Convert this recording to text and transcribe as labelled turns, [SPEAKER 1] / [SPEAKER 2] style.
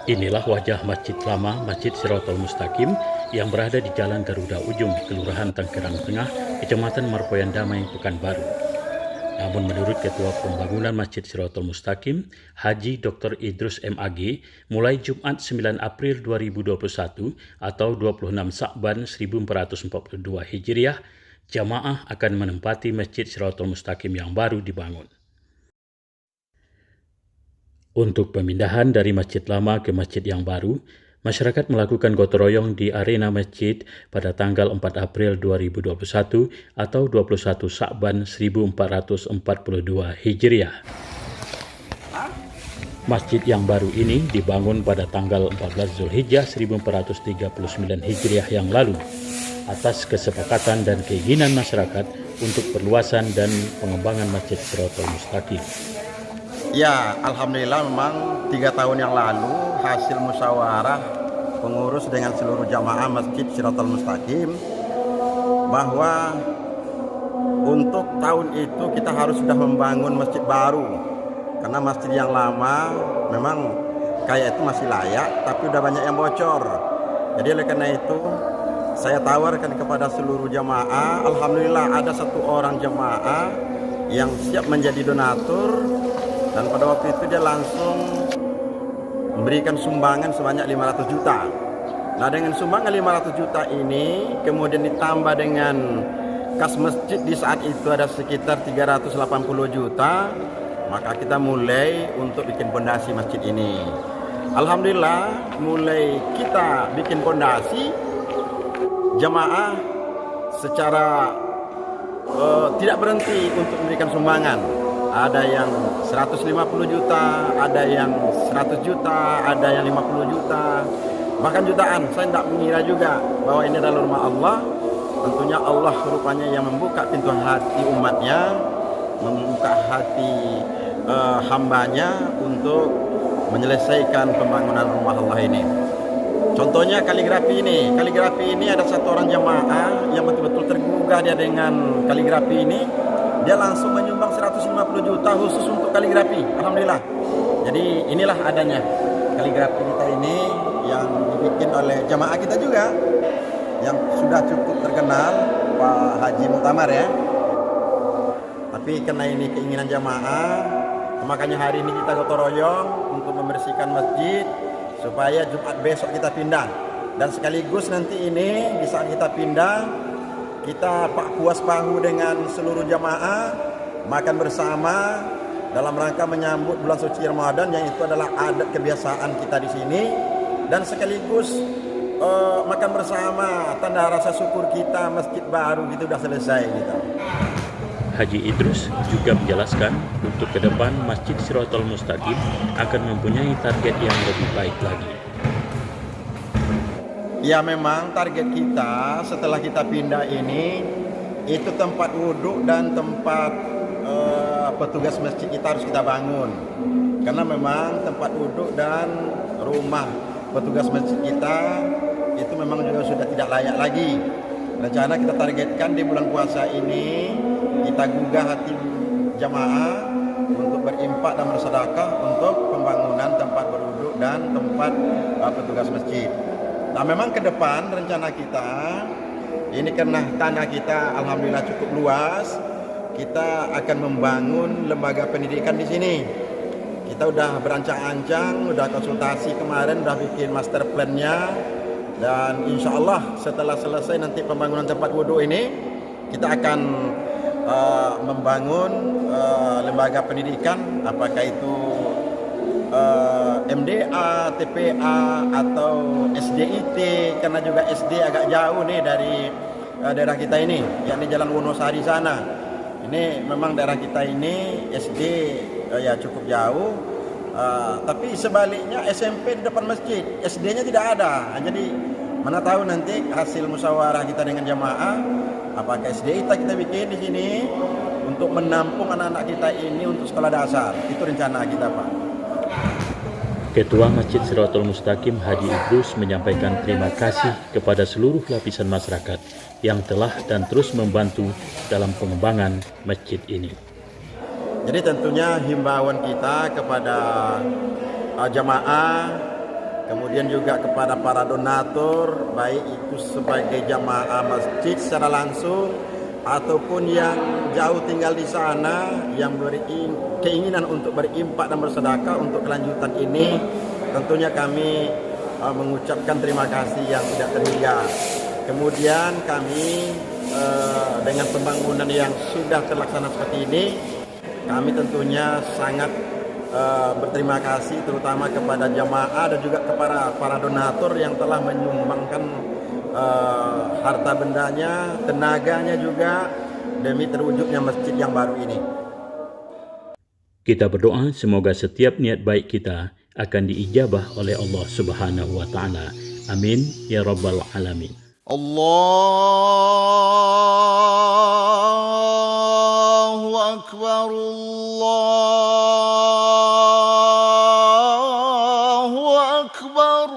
[SPEAKER 1] Inilah wajah Masjid Lama Masjid Siratal Mustaqim yang berada di Jalan Garuda Ujung, Kelurahan Tanggerang Tengah, Kecamatan Marpoyan Damai, Pekanbaru. Namun menurut Ketua Pembangunan Masjid Siratal Mustaqim, Haji Dr. Idrus MAG, mulai Jumat 9 April 2021 atau 26 Sa'ban 1442 Hijriah, jamaah akan menempati Masjid Siratal Mustaqim yang baru dibangun. Untuk pemindahan dari Masjid Lama ke masjid yang baru, masyarakat melakukan gotong royong di arena masjid pada tanggal 4 April 2021 atau 21 Sa'ban 1442 Hijriah. Masjid yang baru ini dibangun pada tanggal 14 Zulhijjah 1439 Hijriah yang lalu atas kesepakatan dan keinginan masyarakat untuk perluasan dan pengembangan Masjid Siratal Mustaqim.
[SPEAKER 2] Ya, alhamdulillah memang 3 tahun yang lalu hasil musyawarah pengurus dengan seluruh jamaah Masjid Siratal Mustaqim bahwa untuk tahun itu kita harus sudah membangun masjid baru, karena masjid yang lama memang kayak itu masih layak tapi udah banyak yang bocor. Jadi oleh karena itu saya tawarkan kepada seluruh jamaah, alhamdulillah ada 1 orang jamaah yang siap menjadi donatur. Dan pada waktu itu dia langsung memberikan sumbangan sebanyak 500 juta. Nah, dengan sumbangan 500 juta ini kemudian ditambah dengan kas masjid di saat itu ada sekitar 380 juta, maka kita mulai untuk bikin pondasi masjid ini. Alhamdulillah mulai kita bikin pondasi, jamaah secara tidak berhenti untuk memberikan sumbangan. Ada yang 150 juta, ada yang 100 juta, ada yang 50 juta, bahkan jutaan. Saya tidak mengira juga bahwa ini adalah rumah Allah. Tentunya Allah rupanya yang membuka pintu hati umatnya, membuka hati hambanya untuk menyelesaikan pembangunan rumah Allah ini. Contohnya kaligrafi ini. Kaligrafi ini ada 1 orang jamaah yang betul-betul tergugah dia dengan kaligrafi ini. Dia langsung menyumbang 150 juta khusus untuk kaligrafi. Alhamdulillah. Jadi inilah adanya kaligrafi kita ini yang dibikin oleh jamaah kita juga, yang sudah cukup terkenal, Pak Haji Muktamar ya. Tapi karena ini keinginan jamaah, makanya hari ini kita gotong royong untuk membersihkan masjid supaya Jumat besok kita pindah. Dan sekaligus nanti ini di saat kita pindah, kita puas pahu dengan seluruh jamaah makan bersama dalam rangka menyambut bulan suci Ramadan, yang itu adalah adat kebiasaan kita di sini, dan sekaligus makan bersama tanda rasa syukur kita masjid baru gitu udah selesai gitu.
[SPEAKER 1] Haji Idrus juga menjelaskan untuk ke depan Masjid Siratal Mustaqim akan mempunyai target yang lebih baik lagi.
[SPEAKER 2] Ya, memang target kita setelah kita pindah ini itu tempat wudhu dan tempat petugas masjid kita harus kita bangun, karena memang tempat wudhu dan rumah petugas masjid kita itu memang juga sudah tidak layak lagi. Rencana kita targetkan di bulan puasa ini kita gugah hati jamaah untuk berimpak dan bersedekah untuk pembangunan tempat berwudhu dan tempat petugas masjid. Nah, memang ke depan rencana kita ini karena tanah kita alhamdulillah cukup luas, kita akan membangun lembaga pendidikan di sini. Kita udah berancang-ancang, udah konsultasi kemarin, udah bikin master plan-nya, dan insya Allah setelah selesai nanti pembangunan tempat wudhu ini, kita akan membangun lembaga pendidikan, apakah itu MDA, TPA atau SDIT, karena juga SD agak jauh nih dari daerah kita ini, yakni Jalan Wonosari sana. Ini memang daerah kita ini SD ya cukup jauh, tapi sebaliknya SMP di depan masjid, SD-nya tidak ada. Jadi mana tahu nanti hasil musyawarah kita dengan jamaah, apakah SDIT kita bikin di sini untuk menampung anak-anak kita ini untuk sekolah dasar. Itu rencana kita, Pak.
[SPEAKER 1] Ketua Masjid Siratal Mustaqim Haji Idrus menyampaikan terima kasih kepada seluruh lapisan masyarakat yang telah dan terus membantu dalam pengembangan masjid ini.
[SPEAKER 2] Jadi tentunya himbauan kita kepada jamaah kemudian juga kepada para donatur, baik itu sebagai jamaah masjid secara langsung ataupun yang jauh tinggal di sana yang keinginan untuk berimpak dan bersedekah untuk kelanjutan ini. Tentunya kami mengucapkan terima kasih yang tidak terhingga. Kemudian kami dengan pembangunan yang sudah terlaksana seperti ini, kami tentunya sangat berterima kasih terutama kepada jamaah dan juga kepada para donatur yang telah menyumbangkan harta bendanya, tenaganya juga demi terwujudnya masjid yang baru ini.
[SPEAKER 1] Kita berdoa semoga setiap niat baik kita akan diijabah oleh Allah Subhanahu wa taala. Amin ya rabbal alamin.
[SPEAKER 3] Allahu akbar, Allahu akbar.